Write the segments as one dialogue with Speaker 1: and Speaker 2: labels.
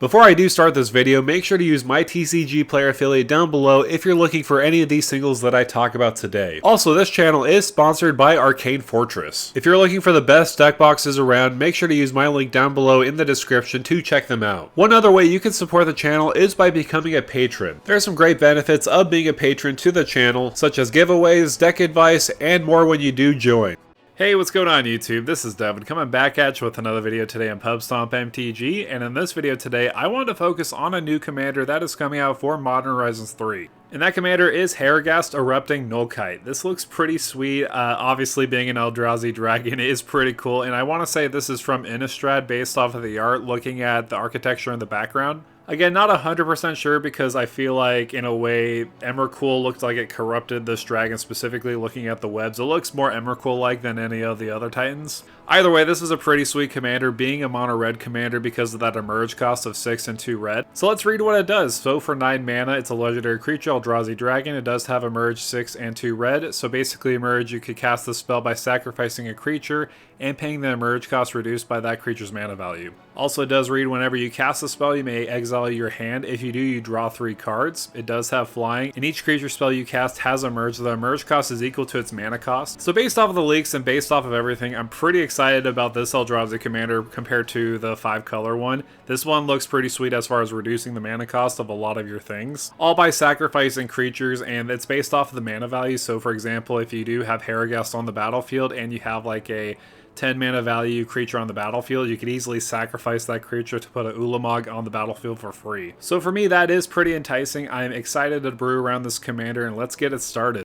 Speaker 1: Before I do start this video, make sure to use my TCG player affiliate down below if you're looking for any of these singles that I talk about today. Also, this channel is sponsored by Arcane Fortress. If you're looking for the best deck boxes around, make sure to use my link down below in the description to check them out. One other way you can support the channel is by becoming a patron. There are some great benefits of being a patron to the channel, such as giveaways, deck advice, and more when you do join. Hey, what's going on YouTube? This is Devin coming back at you with another video today on Pub Stomp MTG, and in this video today I wanted to focus on a new commander that is coming out for Modern Horizons 3. And that commander is Herigast, Erupting, Nullkite. This looks pretty sweet. Obviously being an Eldrazi dragon is pretty cool, and I want to say this is from Innistrad based off of the art, looking at the architecture in the background. Again, not 100% sure because I feel like, in a way, Emrakul looked like it corrupted this dragon, specifically looking at the webs. It looks more Emrakul-like than any of the other Titans. Either way, this is a pretty sweet commander, being a mono-red commander because of that emerge cost of 6 and 2 red. So let's read what it does. So for 9 mana, it's a legendary creature, Eldrazi Dragon. It does have emerge 6 and 2 red. So basically, emerge, you could cast the spell by sacrificing a creature and paying the emerge cost reduced by that creature's mana value. Also, it does read whenever you cast a spell, you may exile your hand. If you do, you draw 3 cards. It does have flying, and each creature spell you cast has emerge. The emerge cost is equal to its mana cost. So based off of the leaks and based off of everything, I'm pretty excited about this Eldrazi commander compared to the 5-color one. This one looks pretty sweet as far as reducing the mana cost of a lot of your things, all by sacrificing creatures, and it's based off of the mana value. So for example, if you do have Herigast on the battlefield and you have like a 10 mana value creature on the battlefield, you could easily sacrifice that creature to put a Ulog on the battlefield for free. So for me, that is pretty enticing. I'm excited to brew around this commander, and let's get it started.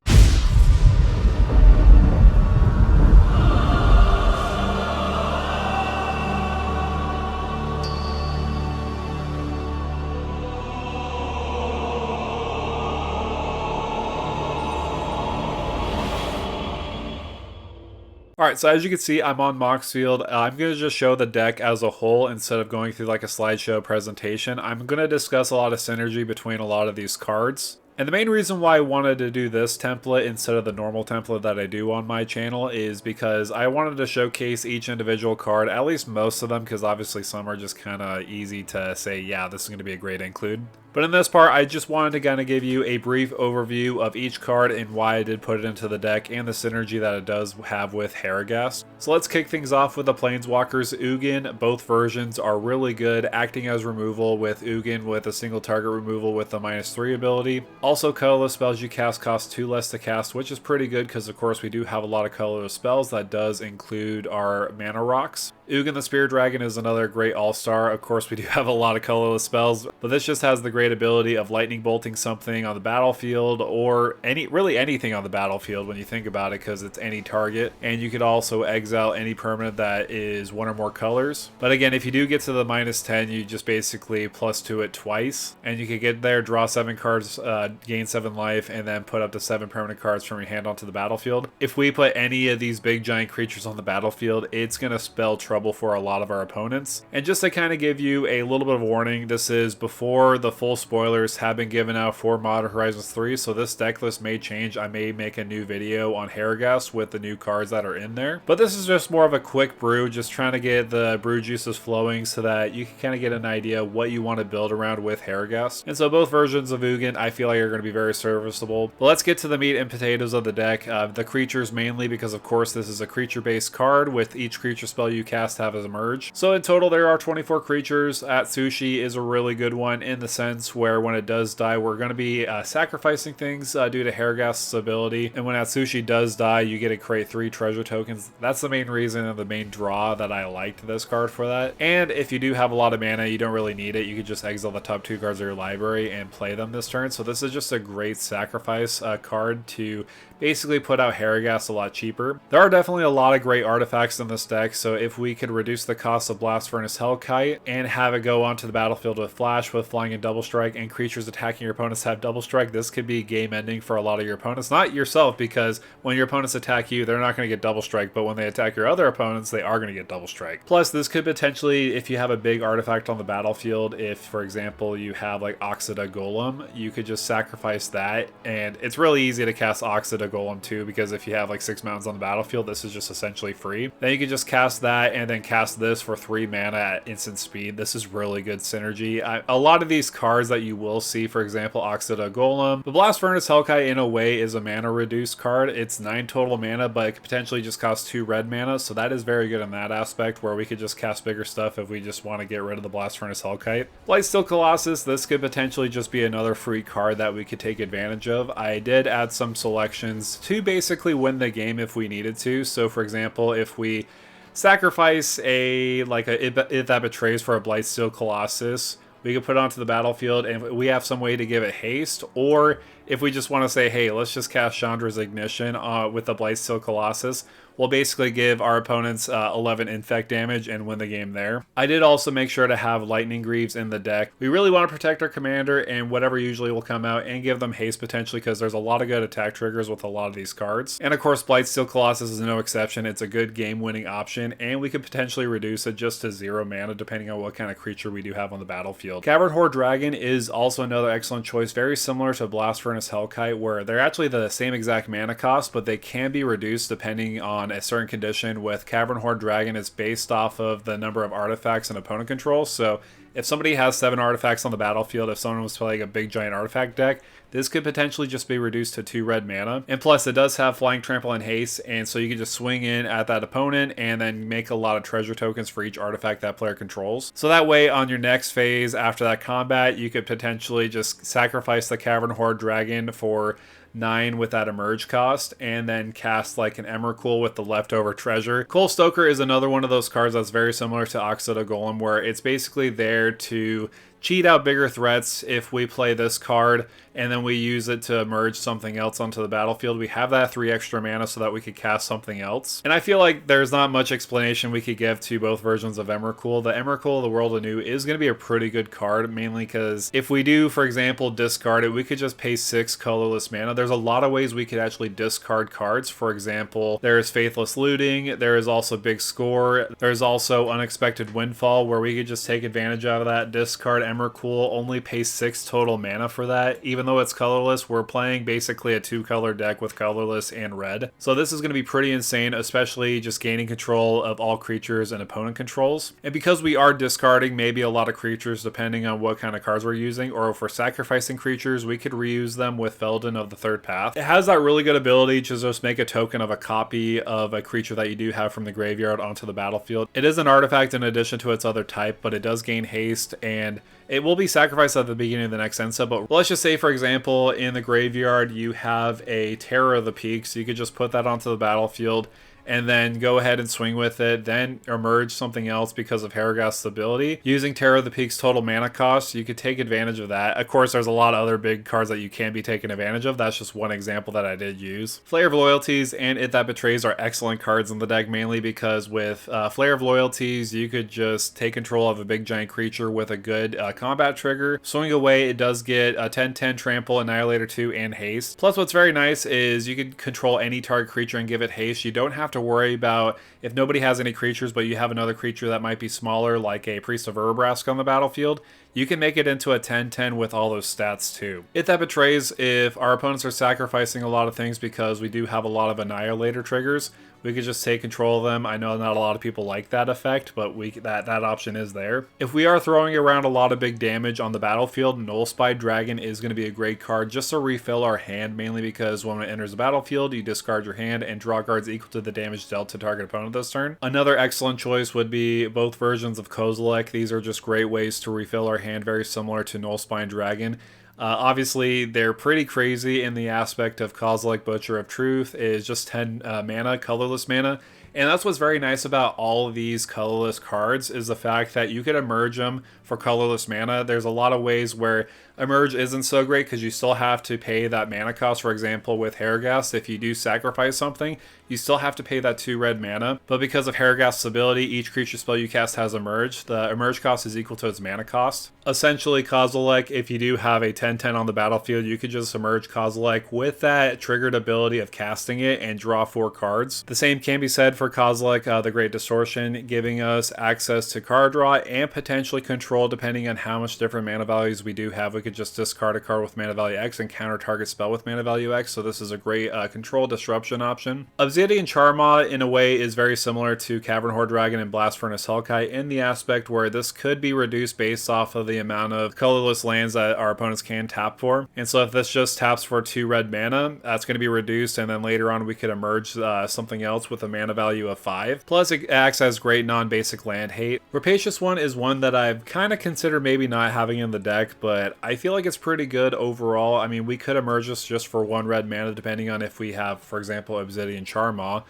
Speaker 1: Alright, so as you can see, I'm on Moxfield. I'm going to just show the deck as a whole instead of going through like a slideshow presentation. I'm going to discuss a lot of synergy between a lot of these cards. And the main reason why I wanted to do this template instead of the normal template that I do on my channel is because I wanted to showcase each individual card, at least most of them, because obviously some are just kind of easy to say, yeah, this is going to be a great include. But in this part, I just wanted to kind of give you a brief overview of each card and why I did put it into the deck and the synergy that it does have with Herigast. So let's kick things off with the Planeswalkers. Ugin, both versions are really good, acting as removal with Ugin with a single target removal with the -3 ability. Also, colorless spells you cast cost 2 less to cast, which is pretty good because of course we do have a lot of colorless spells. That does include our mana rocks. Ugin the Spear Dragon is another great all-star. Of course, we do have a lot of colorless spells, but this just has the great ability of lightning bolting something on the battlefield, or really anything on the battlefield when you think about it, because it's any target. And you could also exile any permanent that is 1 or more colors. But again, if you do get to the -10, you just basically +2 it twice, and you can get there, draw 7 cards, gain 7 life, and then put up to 7 permanent cards from your hand onto the battlefield. If we put any of these big giant creatures on the battlefield, it's going to spell trouble for a lot of our opponents. And just to kind of give you a little bit of warning, this is before the full spoilers have been given out for Modern Horizons 3, so this deck list may change. I may make a new video on Herigast with the new cards that are in there. But this is just more of a quick brew, just trying to get the brew juices flowing so that you can kind of get an idea what you want to build around with Herigast. And so both versions of Ugin I feel like are going to be very serviceable. But let's get to the meat and potatoes of the deck. The creatures mainly, because of course this is a creature-based card with each creature spell you cast have as emerge. So in total there are 24 creatures. Atsushi is a really good one in the sense where when it does die, we're going to be sacrificing things due to Herigast's ability. And when Atsushi does die, you get to create 3 treasure tokens. That's the main reason and the main draw that I liked this card for that. And if you do have a lot of mana, you don't really need it. You could just exile the top 2 cards of your library and play them this turn. So this is just a great sacrifice card to basically put out Herigast a lot cheaper. There are definitely a lot of great artifacts in this deck, so if we could reduce the cost of Blast Furnace Hellkite and have it go onto the battlefield with Flash with Flying and Double strike and creatures attacking your opponents have double strike, this could be game ending for a lot of your opponents. Not yourself, because when your opponents attack you, they're not going to get double strike, but when they attack your other opponents, they are going to get double strike. Plus, this could potentially, if you have a big artifact on the battlefield, if, for example, you have like Oxida Golem, you could just sacrifice that, and it's really easy to cast Oxida Golem too, because if you have like 6 mountains on the battlefield, this is just essentially free. Then you can just cast that and then cast this for 3 mana at instant speed. This is really good synergy. A lot of these cards that you will see, for example, Oxida Golem, the Blast Furnace Hellkite in a way is a mana reduced card. It's 9 total mana, but it could potentially just cost 2 red mana, so that is very good in that aspect, where we could just cast bigger stuff if we just want to get rid of the Blast Furnace Hellkite. Blightsteel Colossus, this could potentially just be another free card that we could take advantage of. I did add some selections to basically win the game if we needed to. So for example, if we sacrifice If That Betrays for a Blightsteel Colossus, we could put it onto the battlefield and we have some way to give it haste, or if we just want to say, hey, let's just cast Chandra's Ignition with the Blightsteel Colossus, we'll basically give our opponents 11 infect damage and win the game there. I did also make sure to have Lightning Greaves in the deck. We really want to protect our commander and whatever usually will come out, and give them haste potentially, because there's a lot of good attack triggers with a lot of these cards. And of course, Blightsteel Colossus is no exception. It's a good game-winning option, and we could potentially reduce it just to 0 mana depending on what kind of creature we do have on the battlefield. Cavern Horde Dragon is also another excellent choice, very similar to Blast Furnace Hellkite, where they're actually the same exact mana cost, but they can be reduced depending on a certain condition. With Cavern Horde Dragon, it's based off of the number of artifacts an opponent controls. So if somebody has 7 artifacts on the battlefield, if someone was playing a big giant artifact deck, this could potentially just be reduced to 2 red mana. And plus, it does have Flying, Trample, and Haste, and so you can just swing in at that opponent and then make a lot of treasure tokens for each artifact that player controls. So that way, on your next phase after that combat, you could potentially just sacrifice the Cavern Horde Dragon for 9 with that emerge cost, and then cast like an Emrakul with the leftover treasure. Coal Stoker is another one of those cards that's very similar to Oxida Golem, where it's basically there to cheat out bigger threats. If we play this card and then we use it to merge something else onto the battlefield, we have that 3 extra mana so that we could cast something else. And I feel like there's not much explanation we could give to both versions of Emrakul. The Emrakul, the World Anew, is going to be a pretty good card, mainly because if we do, for example, discard it, we could just pay 6 colorless mana. There's a lot of ways we could actually discard cards. For example, there's Faithless Looting, there is also Big Score, there's also Unexpected Windfall, where we could just take advantage of that, discard Emrakul, only pay 6 total mana for that. Even though it's colorless, we're playing basically a 2-color deck with colorless and red. So this is going to be pretty insane, especially just gaining control of all creatures and opponent controls. And because we are discarding maybe a lot of creatures depending on what kind of cards we're using, or if we're sacrificing creatures, we could reuse them with Felden of the Third Path. It has that really good ability to just make a token of a copy of a creature that you do have from the graveyard onto the battlefield. It is an artifact in addition to its other type, but it does gain haste, and it will be sacrificed at the beginning of the next end step. But let's just say, for example, in the graveyard you have a Terror of the Peaks. You could just put that onto the battlefield and then go ahead and swing with it, then emerge something else because of Herigast's ability. Using Terror of the Peak's total mana cost, you could take advantage of that. Of course, there's a lot of other big cards that you can be taking advantage of. That's just one example that I did use. Flare of Loyalties and If That Betrays are excellent cards in the deck, mainly because with Flare of Loyalties, you could just take control of a big giant creature with a good combat trigger. Swing away, it does get a 10/10 Trample, Annihilator 2, and Haste. Plus, what's very nice is you can control any target creature and give it haste. You don't have to worry about if nobody has any creatures, but you have another creature that might be smaller, like a Priest of Urabrask on the battlefield. You can make it into a 10/10 with all those stats too. If That Betrays, if our opponents are sacrificing a lot of things because we do have a lot of Annihilator triggers, we could just take control of them. I know not a lot of people like that effect, but that option is there. If we are throwing around a lot of big damage on the battlefield, Nullkite Dragon is going to be a great card just to refill our hand, mainly because when it enters the battlefield, you discard your hand and draw cards equal to the damage dealt to target opponent this turn. Another excellent choice would be both versions of Kozilek. These are just great ways to refill our hand, very similar to Nullkite Dragon. Obviously, they're pretty crazy in the aspect of Kozilek Butcher of Truth is just 10 mana, colorless mana. And that's what's very nice about all of these colorless cards is the fact that you could emerge them for colorless mana. There's a lot of ways where emerge isn't so great because you still have to pay that mana cost. For example, with Herigast, if you do sacrifice something, you still have to pay that 2 red mana. But because of Herigast's ability, each creature spell you cast has emerge. The emerge cost is equal to its mana cost. Essentially, Kozilek, if you do have a 10/10 on the battlefield, you could just emerge Kozilek with that triggered ability of casting it and draw 4 cards. The same can be said for Kozilek, the Great Distortion, giving us access to card draw and potentially control depending on how much different mana values we do have. We could just discard a card with mana value X and counter target spell with mana value X, so this is a great control disruption option. Obsidian Charmaw, in a way, is very similar to Cavernhorn Dragon and Blast Furnace Hellkite in the aspect where this could be reduced based off of the amount of colorless lands that our opponents can tap for. And so if this just taps for 2 red mana, that's going to be reduced, and then later on we could emerge something else with a mana value of 5. Plus it acts as great non-basic land hate. Rapacious One is one that I've kind of considered maybe not having in the deck, but I feel like it's pretty good overall. I mean, we could emerge this just for 1 red mana depending on if we have, for example, Obsidian Charmaw.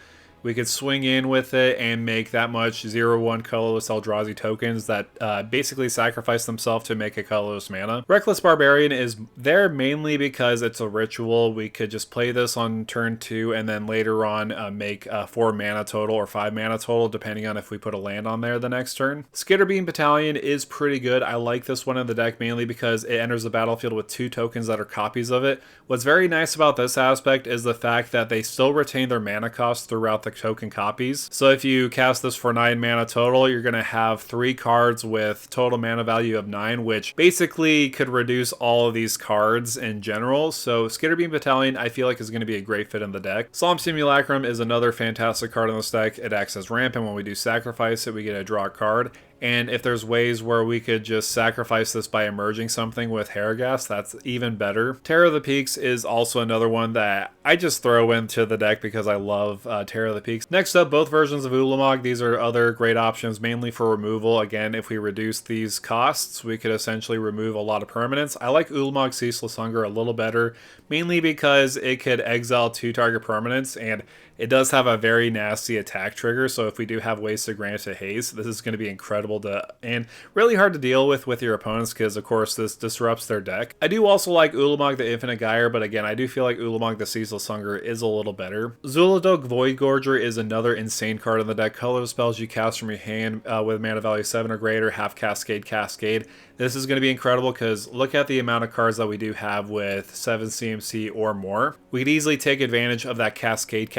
Speaker 1: We could swing in with it and make that much 0/1 colorless Eldrazi tokens that basically sacrifice themselves to make a colorless mana. Reckless Barbarian is there mainly because it's a ritual. We could just play this on turn 2 and then later on make 4 mana total or 5 mana total depending on if we put a land on there the next turn. Skitterbeam Battalion is pretty good. I like this one in the deck mainly because it enters the battlefield with 2 tokens that are copies of it. What's very nice about this aspect is the fact that they still retain their mana cost throughout the token copies. So if you cast this for 9 mana total, you're going to have 3 cards with total mana value of 9, which basically could reduce all of these cards in general. So Skitterbeam Battalion, I feel like, is going to be a great fit in the deck. Solemn Simulacrum is another fantastic card in this deck. It acts as ramp, and when we do sacrifice it, we get a draw a card. And if there's ways where we could just sacrifice this by emerging something with Herigast, that's even better. Terror of the Peaks is also another one that I just throw into the deck because I love Terror of the Peaks. Next up, both versions of Ulamog. These are other great options, mainly for removal. Again, if we reduce these costs, we could essentially remove a lot of permanents. I like Ulamog Ceaseless Hunger a little better, mainly because it could exile 2 target permanents, and it does have a very nasty attack trigger, so if we do have ways to grant it haste, this is going to be incredible to and really hard to deal with your opponents because, of course, this disrupts their deck. I do also like Ulamog the Infinite Gyre, but again, I do feel like Ulamog the Ceaseless Hunger is a little better. Zuludok Voidgorger is another insane card in the deck. Color spells you cast from your hand with mana value 7 or greater, have Cascade. This is going to be incredible because look at the amount of cards that we do have with 7 CMC or more. We could easily take advantage of that Cascade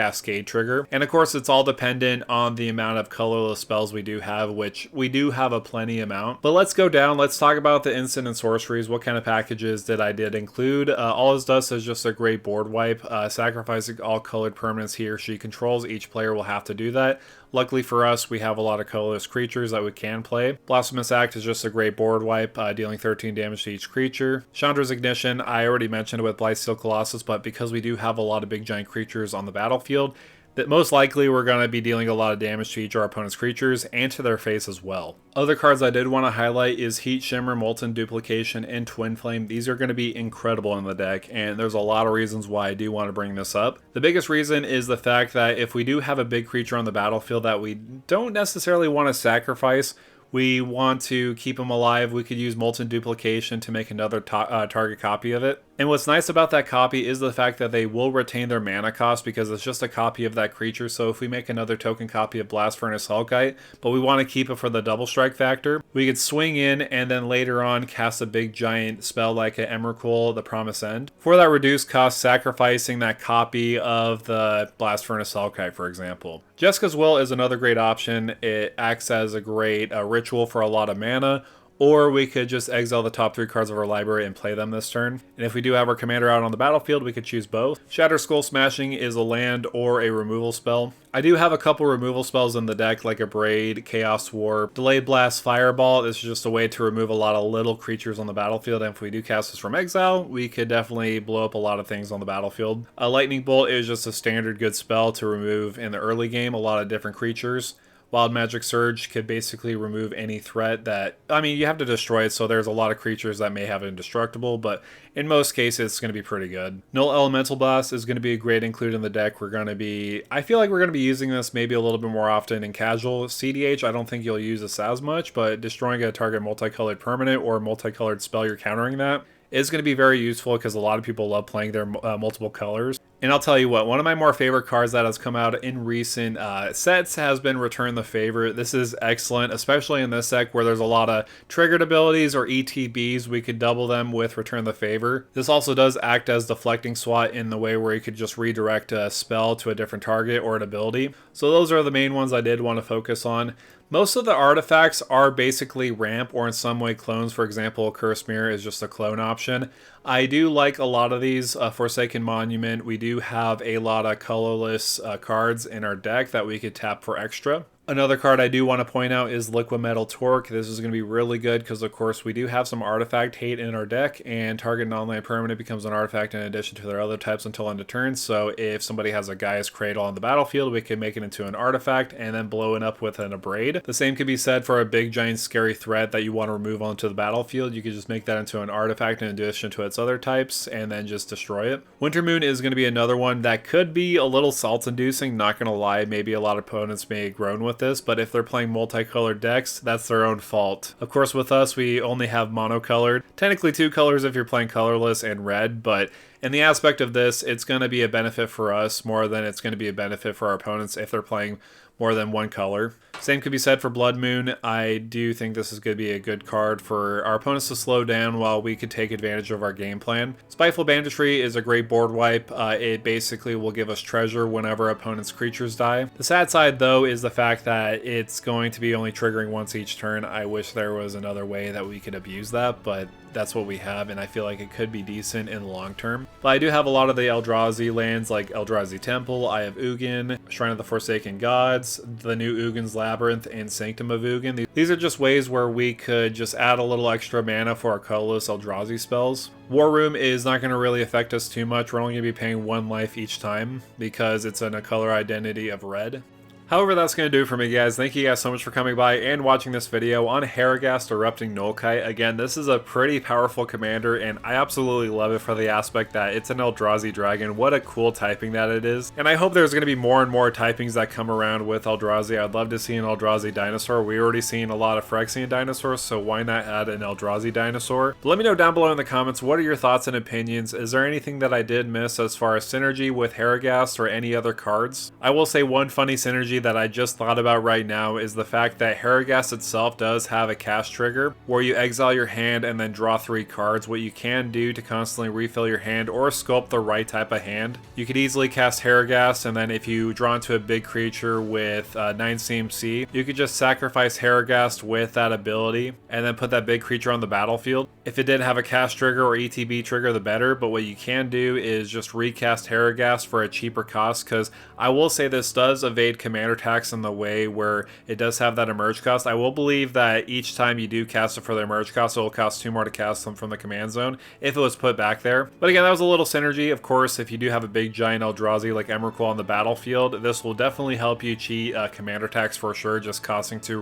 Speaker 1: trigger. And of course, it's all dependent on the amount of colorless spells we do have, which we do have a plenty amount. But let's go down. Let's talk about the instant and sorceries. What kind of packages did I include? All this does is just a great board wipe. Sacrificing all colored permanents he or she controls. Each player will have to do that. Luckily for us, we have a lot of colorless creatures that we can play. Blasphemous Act is just a great board wipe, dealing 13 damage to each creature. Chandra's Ignition, I already mentioned it with Blightsteel Colossus, but because we do have a lot of big giant creatures on the battlefield, that most likely we're going to be dealing a lot of damage to each of our opponent's creatures and to their face as well. Other cards I did want to highlight is Heat Shimmer, Molten Duplication, and Twin Flame. These are going to be incredible in the deck, and there's a lot of reasons why I do want to bring this up. The biggest reason is the fact that if we do have a big creature on the battlefield that we don't necessarily want to sacrifice, we want to keep them alive, we could use Molten Duplication to make another target copy of it. And what's nice about that copy is the fact that they will retain their mana cost because it's just a copy of that creature. So if we make another token copy of Blast Furnace Hellkite, but we want to keep it for the double strike factor, we could swing in and then later on cast a big giant spell like an Emrakul, the Promise End. For that reduced cost, sacrificing that copy of the Blast Furnace Hellkite, for example. Jessica's Will is another great option. It acts as a great ritual for a lot of mana. Or we could just exile the top 3 cards of our library and play them this turn. And if we do have our commander out on the battlefield, we could choose both. Shatter Skull Smashing is a land or a removal spell. I do have a couple removal spells in the deck, like a Braid, Chaos Warp, Delayed Blast, Fireball. This is just a way to remove a lot of little creatures on the battlefield. And if we do cast this from exile, we could definitely blow up a lot of things on the battlefield. A Lightning Bolt is just a standard good spell to remove in the early game a lot of different creatures. Wild Magic Surge could basically remove any threat that, I mean, you have to destroy it, so there's a lot of creatures that may have indestructible, but in most cases it's going to be pretty good. Null Elemental Blast is going to be a great include in the deck. I feel like we're going to be using this maybe a little bit more often in casual. CDH, I don't think you'll use this as much, but destroying a target multicolored permanent or multicolored spell you're countering that is going to be very useful because a lot of people love playing their multiple colors. And I'll tell you what, one of my more favorite cards that has come out in recent sets has been Return the Favor. This is excellent, especially in this deck where there's a lot of triggered abilities or ETBs. We could double them with Return the Favor. This also does act as deflecting SWAT in the way where you could just redirect a spell to a different target or an ability. So those are the main ones I did want to focus on. Most of the artifacts are basically ramp or in some way clones. For example, Curse Mirror is just a clone option. I do like a lot of these. Forsaken Monument, we do have a lot of colorless cards in our deck that we could tap for extra. Another card I do want to point out is Liquid Metal Torque. This is going to be really good because, of course, we do have some artifact hate in our deck, and target non-land permanent becomes an artifact in addition to their other types until end of turn. So if somebody has a Gaia's Cradle on the battlefield, we can make it into an artifact and then blow it up with an Abrade. The same could be said for a big, giant, scary threat that you want to remove onto the battlefield. You could just make that into an artifact in addition to its other types and then just destroy it. Winter Moon is going to be another one that could be a little salt-inducing, not going to lie. Maybe a lot of opponents may groan with this, but if they're playing multicolored decks, that's their own fault. Of course, with us, we only have monocolored. Technically 2 colors if you're playing colorless and red, but in the aspect of this, it's going to be a benefit for us more than it's going to be a benefit for our opponents if they're playing more than one color. Same could be said for Blood Moon. I do think this is going to be a good card for our opponents to slow down while we could take advantage of our game plan. Spiteful Banditry is a great board wipe. It basically will give us treasure whenever opponents' creatures die. The sad side, though, is the fact that it's going to be only triggering once each turn. I wish there was another way that we could abuse that, but that's what we have, and I feel like it could be decent in the long term. But I do have a lot of the Eldrazi lands, like Eldrazi Temple. I have Ugin, Shrine of the Forsaken Gods, the new Ugin's Labyrinth, and Sanctum of Ugin. These are just ways where we could just add a little extra mana for our colorless Eldrazi spells. War Room is not going to really affect us too much. We're only going to be paying 1 life each time because it's in a color identity of red. However, that's going to do it for me, guys. Thank you guys so much for coming by and watching this video on Herigast Erupting Nullkite. Again, this is a pretty powerful commander, and I absolutely love it for the aspect that it's an Eldrazi dragon. What a cool typing that it is. And I hope there's going to be more and more typings that come around with Eldrazi. I'd love to see an Eldrazi dinosaur. We already seen a lot of Phyrexian dinosaurs, so why not add an Eldrazi dinosaur? But let me know down below in the comments, what are your thoughts and opinions? Is there anything that I did miss as far as synergy with Herigast or any other cards? I will say one funny synergy that I just thought about right now is the fact that Herigast itself does have a cast trigger where you exile your hand and then draw 3 cards. What you can do to constantly refill your hand or sculpt the right type of hand, you could easily cast Herigast, and then if you draw into a big creature with 9 CMC, you could just sacrifice Herigast with that ability and then put that big creature on the battlefield. If it did have a cast trigger or ETB trigger, the better, but what you can do is just recast Herigast for a cheaper cost, because I will say this does evade commander attacks in the way where it does have that emerge cost. I will believe that each time you do cast it for the emerge cost, it will cost 2 more to cast them from the command zone if it was put back there. But again, that was a little synergy. Of course, if you do have a big giant Eldrazi like Emrakul on the battlefield, this will definitely help you cheat commander attacks for sure, just costing 2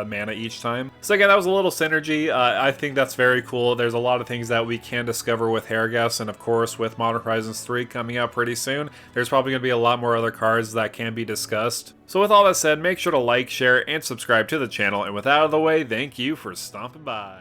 Speaker 1: mana each time. So again, that was a little synergy. I think that's very cool. There's a lot of things that we can discover with Herigast, and of course with Modern Horizons 3 coming out pretty soon, there's probably going to be a lot more other cards that can be discussed. So with all that said, make sure to like, share, and subscribe to the channel, and with that out of the way, thank you for stopping by.